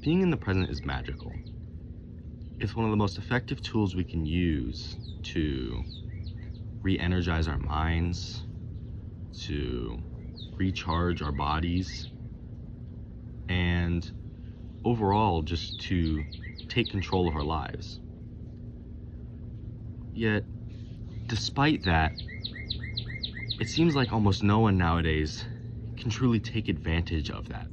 Being in the present is magical. It's one of the most effective tools we can use to re-energize our minds, to recharge our bodies, and overall just to take control of our lives. Yet, despite that, it seems like almost no one nowadays can truly take advantage of that.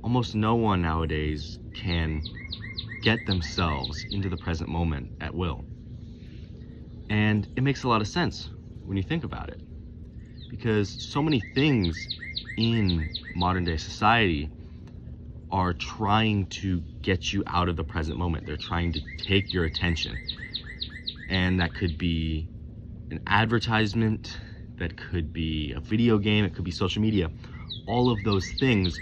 Almost no one nowadays can get themselves into the present moment at will. And it makes a lot of sense when you think about it, because so many things in modern day society are trying to get you out of the present moment. They're trying to take your attention. And that could be an advertisement, that could be a video game, it could be social media. All of those things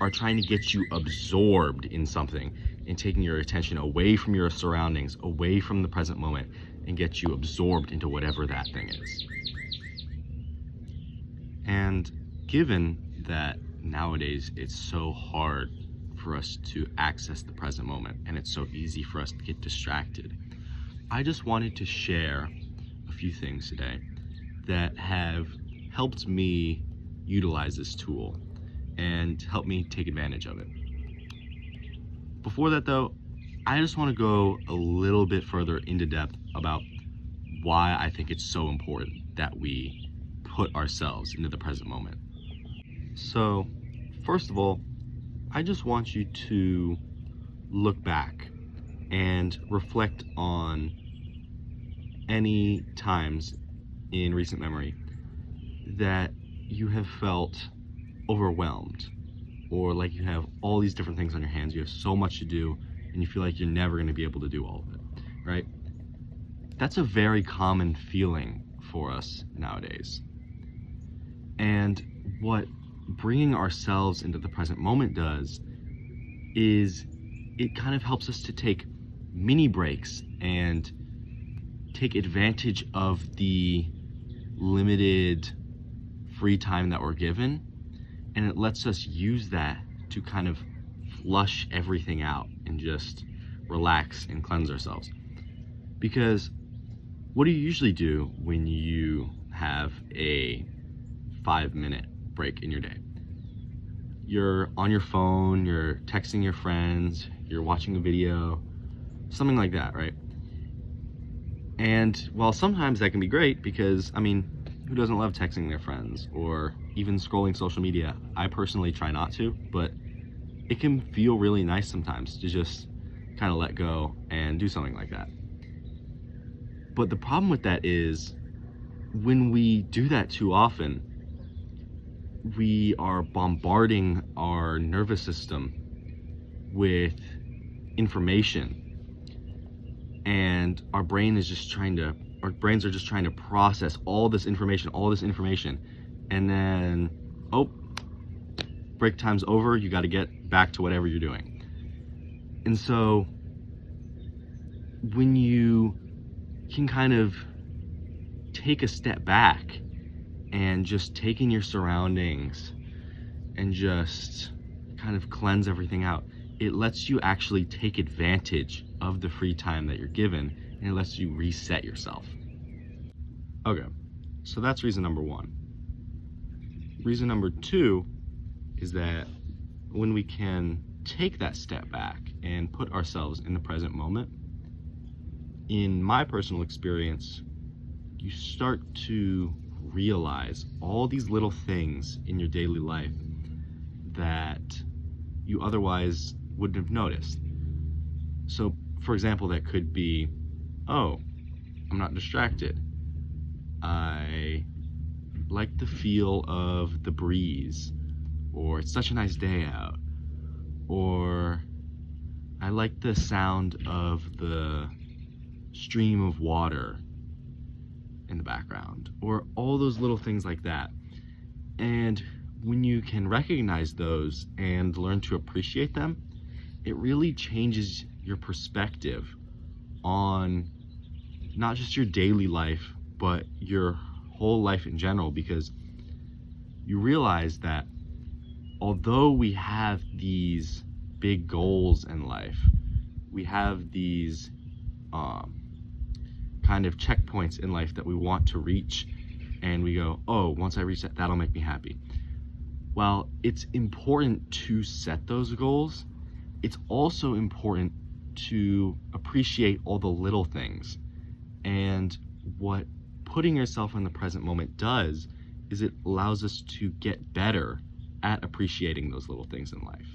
are trying to get you absorbed in something and taking your attention away from your surroundings, away from the present moment, and get you absorbed into whatever that thing is. And given that nowadays it's so hard for us to access the present moment and it's so easy for us to get distracted, I just wanted to share a few things today that have helped me utilize this tool and help me take advantage of it. Before that though, I just want to go a little bit further into depth about why I think it's so important that we put ourselves into the present moment. So, first of all, I just want you to look back and reflect on any times in recent memory that you have felt overwhelmed, or like you have all these different things on your hands, you have so much to do, and you feel like you're never going to be able to do all of it, right? That's a very common feeling for us nowadays. And what bringing ourselves into the present moment does is it kind of helps us to take mini breaks and take advantage of the limited free time that we're given, and it lets us use that to kind of flush everything out and just relax and cleanse ourselves. Because what do you usually do when you have a 5-minute break in your day? You're on your phone, you're texting your friends, you're watching a video, something like that, right? And while sometimes that can be great, because who doesn't love texting their friends or even scrolling social media? I personally try not to, but it can feel really nice sometimes to just kind of let go and do something like that. But the problem with that is when we do that too often, we are bombarding our nervous system with information, and our brains are just trying to process all this information, and then break time's over, you got to get back to whatever you're doing. And so when you can kind of take a step back and just take in your surroundings and just kind of cleanse everything out, it lets you actually take advantage of the free time that you're given, and it lets you reset yourself. Okay, so that's reason number one. Reason number two is that when we can take that step back and put ourselves in the present moment, in my personal experience, you start to realize all these little things in your daily life that you otherwise wouldn't have noticed. So, for example, that could be, I'm not distracted. I like the feel of the breeze, or it's such a nice day out, or I like the sound of the stream of water in the background, or all those little things like that. And when you can recognize those and learn to appreciate them, it really changes your perspective on not just your daily life, but your whole life in general, because you realize that although we have these big goals in life. We have these kind of checkpoints in life that we want to reach, and we go, oh, once I reach that, that'll make me happy. While it's important to set those goals, it's also important to appreciate all the little things. And what putting yourself in the present moment does is it allows us to get better at appreciating those little things in life.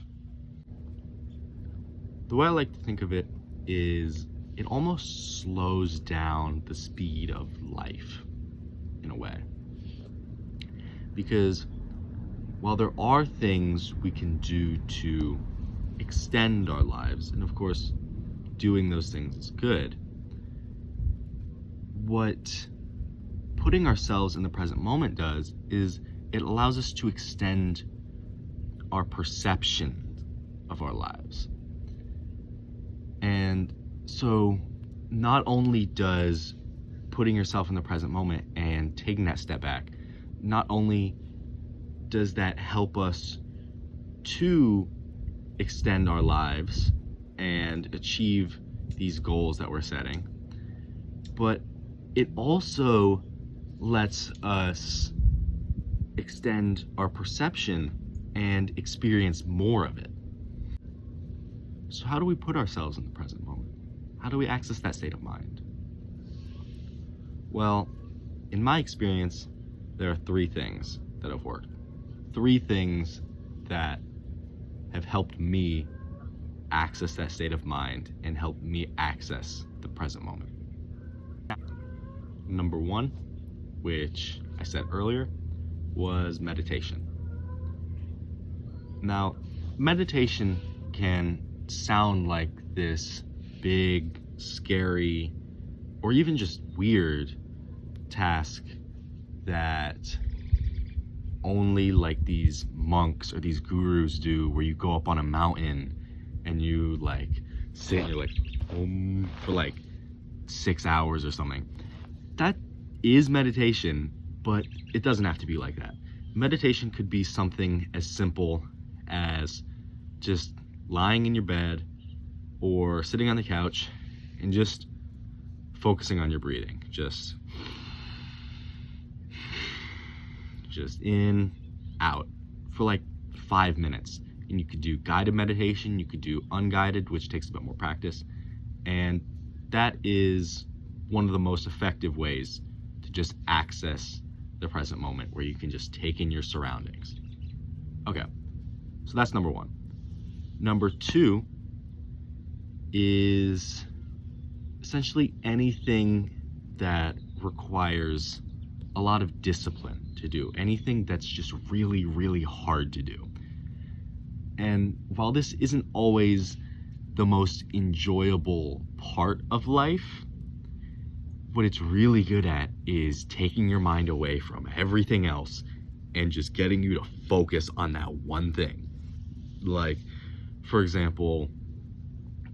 The way I like to think of it is it almost slows down the speed of life in a way. Because while there are things we can do to extend our lives, and of course, doing those things is good, what putting ourselves in the present moment does is it allows us to extend our perception of our lives. And so not only does putting yourself in the present moment and taking that step back, not only does that help us to extend our lives and achieve these goals that we're setting, but it also lets us extend our perception and experience more of it. So how do we put ourselves in the present moment? How do we access that state of mind? Well, in my experience, there are three things that have worked. Three things that have helped me access that state of mind and help me access the present moment. Number one, which I said earlier, was meditation. Now, meditation can sound like this big, scary, or even just weird task that only like these monks or these gurus do, where you go up on a mountain and you like sit and you're like for like 6 hours or something. That is meditation, but it doesn't have to be like that. Meditation could be something as simple as just lying in your bed or sitting on the couch and just focusing on your breathing. Just in, out for like 5 minutes. And you could do guided meditation, you could do unguided, which takes a bit more practice. And that is one of the most effective ways to just access the present moment, where you can just take in your surroundings. Okay, so that's number one. Number two is essentially anything that requires a lot of discipline to do, anything that's just really, really hard to do. And while this isn't always the most enjoyable part of life, what it's really good at is taking your mind away from everything else and just getting you to focus on that one thing. Like, for example,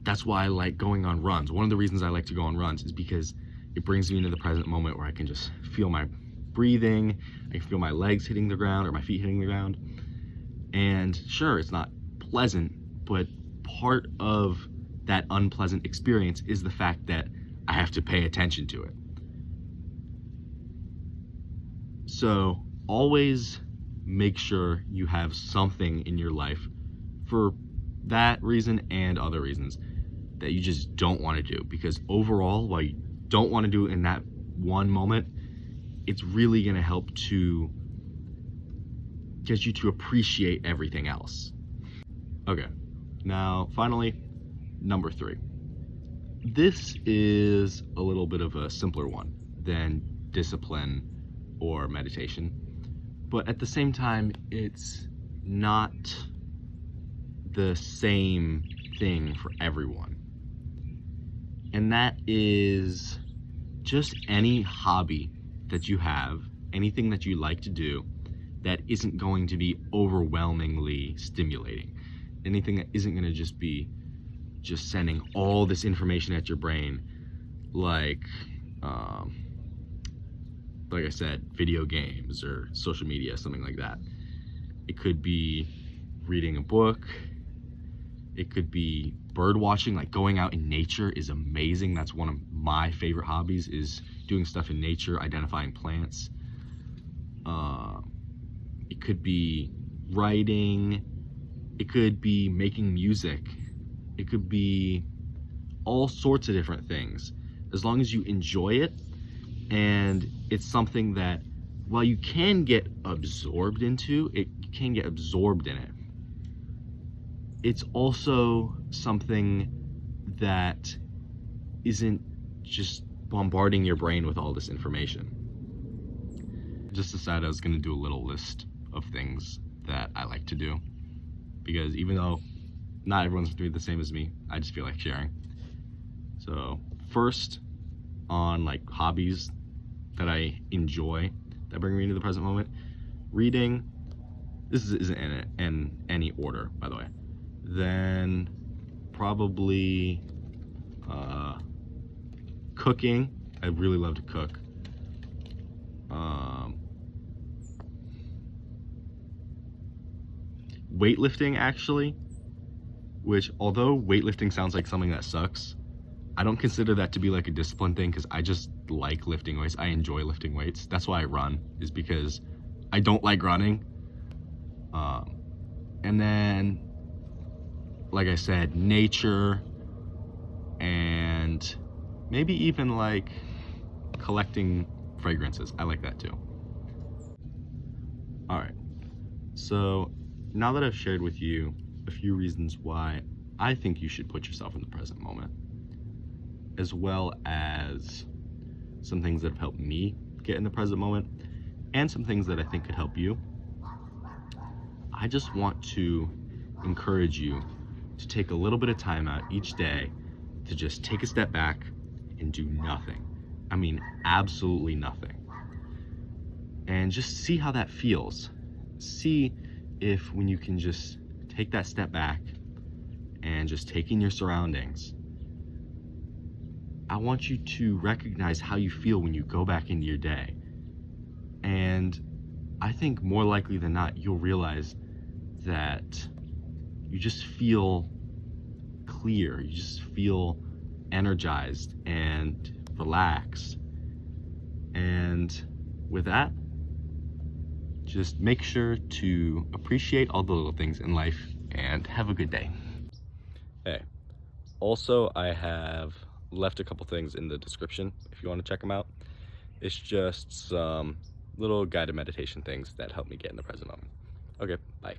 that's why I like going on runs. One of the reasons I like to go on runs is because it brings me into the present moment, where I can just feel my breathing, I can feel my legs hitting the ground or my feet hitting the ground. And sure, it's not pleasant, but part of that unpleasant experience is the fact that I have to pay attention to it. So always make sure you have something in your life, for that reason and other reasons, that you just don't want to do. Because overall, while you don't want to do it in that one moment, it's really going to help to get you to appreciate everything else. Okay, now finally, number three. This is a little bit of a simpler one than discipline or meditation, but at the same time, it's not the same thing for everyone. And that is just any hobby that you have, anything that you like to do that isn't going to be overwhelmingly stimulating. Anything that isn't going to just be just sending all this information at your brain, like I said, video games or social media, something like that. It could be reading a book. It could be bird watching, like going out in nature is amazing. That's one of my favorite hobbies, is doing stuff in nature, identifying plants. It could be writing. It could be making music. It could be all sorts of different things. As long as you enjoy it, and it's something that, while you can get absorbed into it, you can get absorbed in it. It's also something that isn't just bombarding your brain with all this information. Just decided I was gonna do a little list of things that I like to do, because even though not everyone's doing the same as me, I just feel like sharing. So first, on like hobbies that I enjoy that bring me into the present moment, reading. This isn't in any order, by the way. Then probably cooking. I really love to cook. Weightlifting, actually, which, although weightlifting sounds like something that sucks, I don't consider that to be like a discipline thing, because I just like lifting weights. I enjoy lifting weights. That's why I run, is because I don't like running. And then, like I said, nature, and maybe even like collecting fragrances. I like that too. All right, so now that I've shared with you a few reasons why I think you should put yourself in the present moment, as well as some things that have helped me get in the present moment, and some things that I think could help you, I just want to encourage you to take a little bit of time out each day to just take a step back and do nothing. I mean, absolutely nothing. And just see how that feels. See if, when you can just take that step back and just take in your surroundings, I want you to recognize how you feel when you go back into your day. And I think more likely than not, you'll realize that you just feel clear, you just feel energized and relaxed. And with that, just make sure to appreciate all the little things in life and have a good day. Hey, also, I have left a couple things in the description if you want to check them out. It's just some little guided meditation things that help me get in the present moment. Okay, bye.